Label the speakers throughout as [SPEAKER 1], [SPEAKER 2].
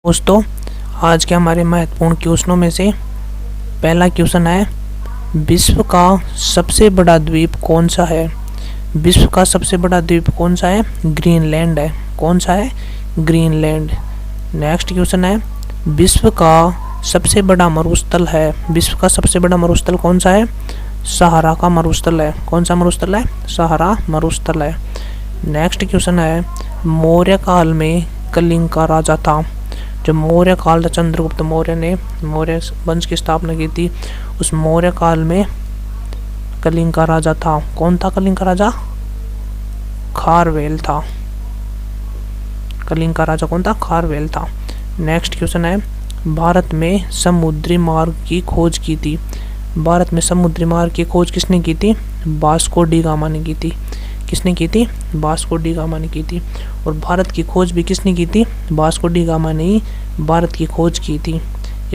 [SPEAKER 1] दोस्तों, आज के हमारे महत्वपूर्ण क्वेश्चनों में से पहला क्वेश्चन है, विश्व का सबसे बड़ा द्वीप कौन सा है। विश्व का सबसे बड़ा द्वीप कौन सा है? ग्रीनलैंड है। कौन सा है? ग्रीनलैंड। नेक्स्ट क्वेश्चन है, विश्व का सबसे बड़ा मरुस्थल है। विश्व का सबसे बड़ा मरुस्थल कौन सा है? सहारा का मरुस्थल है। कौन सा मरुस्थल है? सहारा मरुस्थल है। नेक्स्ट क्वेश्चन है, मौर्य काल में कलिंग का राजा था। जब मौर्य काल, चंद्रगुप्त मौर्य ने मौर्य वंश की स्थापना की थी, उस मौर्य काल में कलिंग का राजा था। कौन था कलिंग का राजा? खारवेल था। कलिंग का राजा कौन था? खारवेल था। नेक्स्ट क्वेश्चन है, भारत में समुद्री मार्ग की खोज की थी। भारत में समुद्री मार्ग की खोज किसने की थी? वास्को डी गामा ने की थी। किसने की थी? वास्को डी गामा ने की थी। और भारत की खोज भी किसने की थी? वास्को डी गामा ने ही भारत की खोज की थी।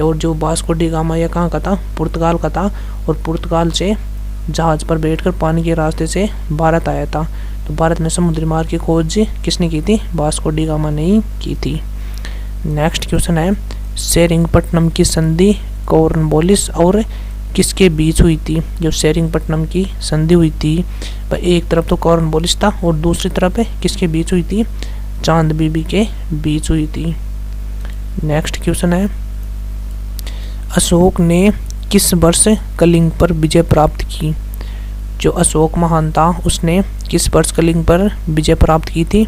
[SPEAKER 1] और जो वास्को डी गामा यह कहाँ का था? पुर्तगाल का था। और पुर्तगाल से जहाज पर बैठकर पानी के रास्ते से भारत आया था। तो भारत में समुद्री मार्ग की खोज किसने की थी? वास्को डी गामा ने ही की थी। नेक्स्ट क्वेश्चन है, सेरिंगपट्टनम की संधि कॉर्नवालिस और किसके बीच हुई थी? जो सेरिंगपट्टनम की संधि हुई थी, वह एक तरफ तो कॉर्नवालिस था और दूसरी तरफ किसके बीच हुई थी? चांद बीबी के बीच हुई थी। नेक्स्ट क्वेश्चन है, अशोक ने किस वर्ष कलिंग पर विजय प्राप्त की? जो अशोक महान था, उसने किस वर्ष कलिंग पर विजय प्राप्त की थी?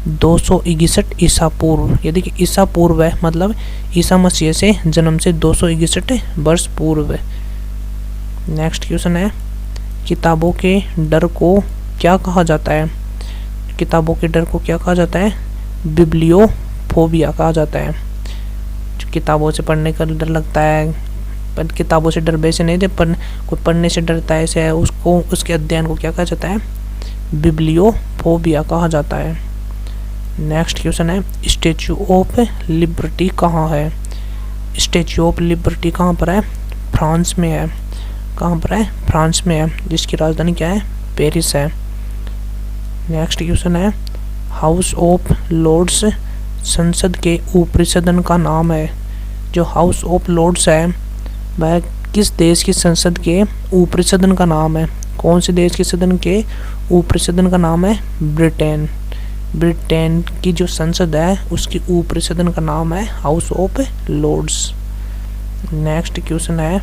[SPEAKER 1] 261 ईसा पूर्व। यदि कि ईसा पूर्व है, मतलब ईसा मसीह से जन्म से 261 वर्ष पूर्व। नेक्स्ट क्वेश्चन है, किताबों के डर को क्या कहा जाता है? किताबों के डर को क्या कहा जाता है? बिब्लियोफोबिया कहा जाता है। जो किताबों से पढ़ने का डर लगता है, पर किताबों से डर वैसे नहीं, जब कोई पढ़ने से डरता है ऐसे है, उसको उसके अध्ययन को क्या कहा जाता है? बिब्लियोफोबिया कहा जाता है। नेक्स्ट क्वेश्चन है, स्टैचू ऑफ लिबर्टी कहाँ है? स्टैचू ऑफ लिबर्टी कहाँ पर है? फ्रांस में है। कहाँ पर है? फ्रांस में है, जिसकी राजधानी क्या है? पेरिस है। नेक्स्ट क्वेश्चन है, हाउस ऑफ लॉर्ड्स संसद के ऊपरी सदन का नाम है। जो हाउस ऑफ लॉर्ड्स है, वह किस देश की संसद के ऊपरी सदन का नाम है? कौन से देश के सदन के ऊपरी सदन का नाम है? ब्रिटेन। ब्रिटेन की जो संसद है, उसकी ऊपरी सदन का नाम है House of Lords. Next question है,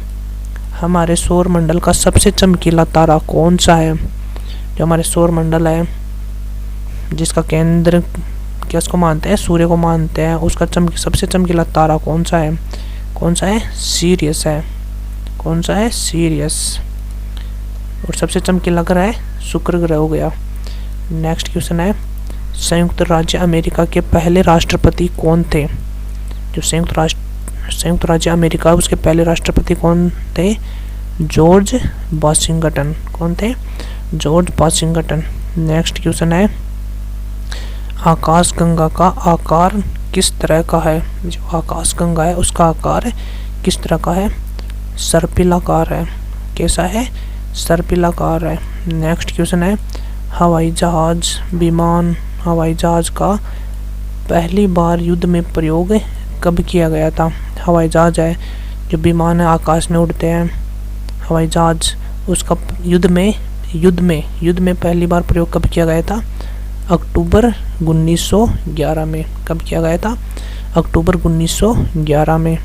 [SPEAKER 1] हमारे सौर मंडल का सबसे चमकीला तारा कौन सा है? जो हमारे सौर मंडल है, जिसका केंद्र किसको मानते हैं? सूर्य को मानते हैं, उसका सबसे चमकीला तारा कौन सा है? कौन सा है? सीरियस है। कौन सा है? सीरियस। और सबसे चमकीला ग्रह है शुक्र ग्रह हो गया। नेक्स्ट क्वेश्चन है, संयुक्त राज्य अमेरिका के पहले राष्ट्रपति कौन थे? जो संयुक्त राज्य अमेरिका, उसके पहले राष्ट्रपति कौन थे? George Washington. कौन थे? George Washington. नेक्स्ट क्वेश्चन है, आकाशगंगा का आकार किस तरह का है? जो आकाशगंगा है, उसका आकार किस तरह का है? सर्पिलाकार है। कैसा है? सर्पिलाकार है। नेक्स्ट क्वेश्चन है, हवाई जहाज, विमान, हवाई जहाज का पहली बार युद्ध में प्रयोग कब किया गया था? हवाई जहाज है, जो विमान है, आकाश में उड़ते हैं, हवाई जहाज, उसका युद्ध में पहली बार प्रयोग कब किया गया था? अक्टूबर 1911 में। कब किया गया था? अक्टूबर 1911 में।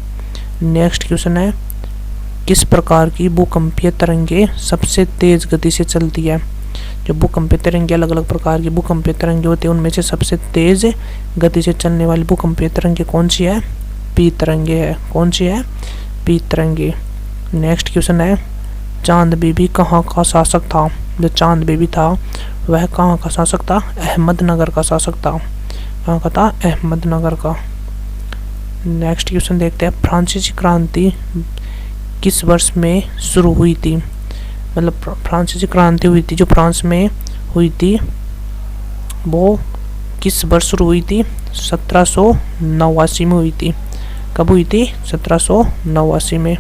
[SPEAKER 1] नेक्स्ट क्वेश्चन है, किस प्रकार की भूकंपीय तरंगे सबसे तेज गति से चलती है? जो भूकंपीय तरंगे, अलग अलग प्रकार की भूकंपीय तरंगे होती है, उनमें से सबसे तेज गति से चलने वाली भूकंपीय तरंगे कौन सी है? पी तरंगे है। कौन सी है? पी तरंगे। नेक्स्ट क्वेश्चन है, चांद बीबी कहाँ का शासक था? जो चांद बीबी था, वह कहाँ का शासक था? अहमदनगर का शासक था। कहाँ का था? अहमदनगर का। नेक्स्ट क्वेश्चन देखते हैं, फ्रांसीसी क्रांति किस वर्ष में शुरू हुई थी? मतलब फ्रांसीसी क्रांति हुई थी, जो फ्रांस में हुई थी, वो किस वर्ष शुरू हुई थी? 1789 में हुई थी। कब हुई थी? 1789 में।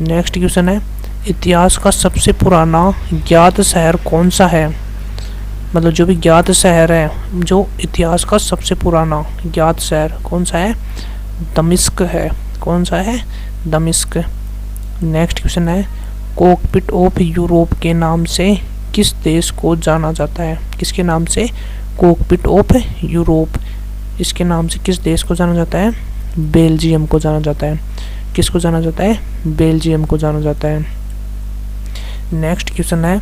[SPEAKER 1] नेक्स्ट क्वेश्चन है, इतिहास का सबसे पुराना ज्ञात शहर कौन सा है? मतलब जो भी ज्ञात शहर है, जो इतिहास का सबसे पुराना ज्ञात शहर कौन सा है? दमिश्क है। कौन सा है? दमिश्क। नेक्स्ट क्वेश्चन है कॉकपिट ऑफ यूरोप के नाम से किस देश को जाना जाता है? किसके नाम से? कॉकपिट ऑफ यूरोप, इसके नाम से किस देश को जाना जाता है? बेल्जियम को जाना जाता है। किसको जाना जाता है? बेल्जियम को जाना जाता है। नेक्स्ट क्वेश्चन है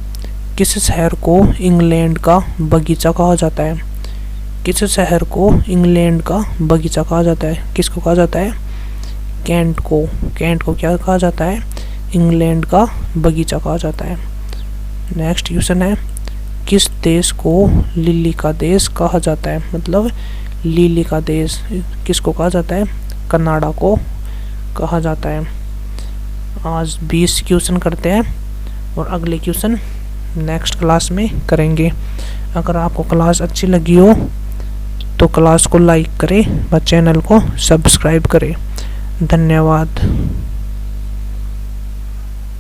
[SPEAKER 1] किस शहर को इंग्लैंड का बगीचा कहा जाता है? किस शहर को इंग्लैंड का बगीचा कहा जाता है? किसको कहा जाता है? कैंट को। कैंट को क्या कहा जाता है? इंग्लैंड का बगीचा कहा जाता है। नेक्स्ट क्वेश्चन है किस देश को लिली का देश कहा जाता है? मतलब लिली का देश किसको कहा जाता है? कनाडा को कहा जाता है। आज 20 क्वेश्चन करते हैं और अगले क्वेश्चन नेक्स्ट क्लास में करेंगे। अगर आपको क्लास अच्छी लगी हो तो क्लास को लाइक करें व चैनल को सब्सक्राइब करें। धन्यवाद।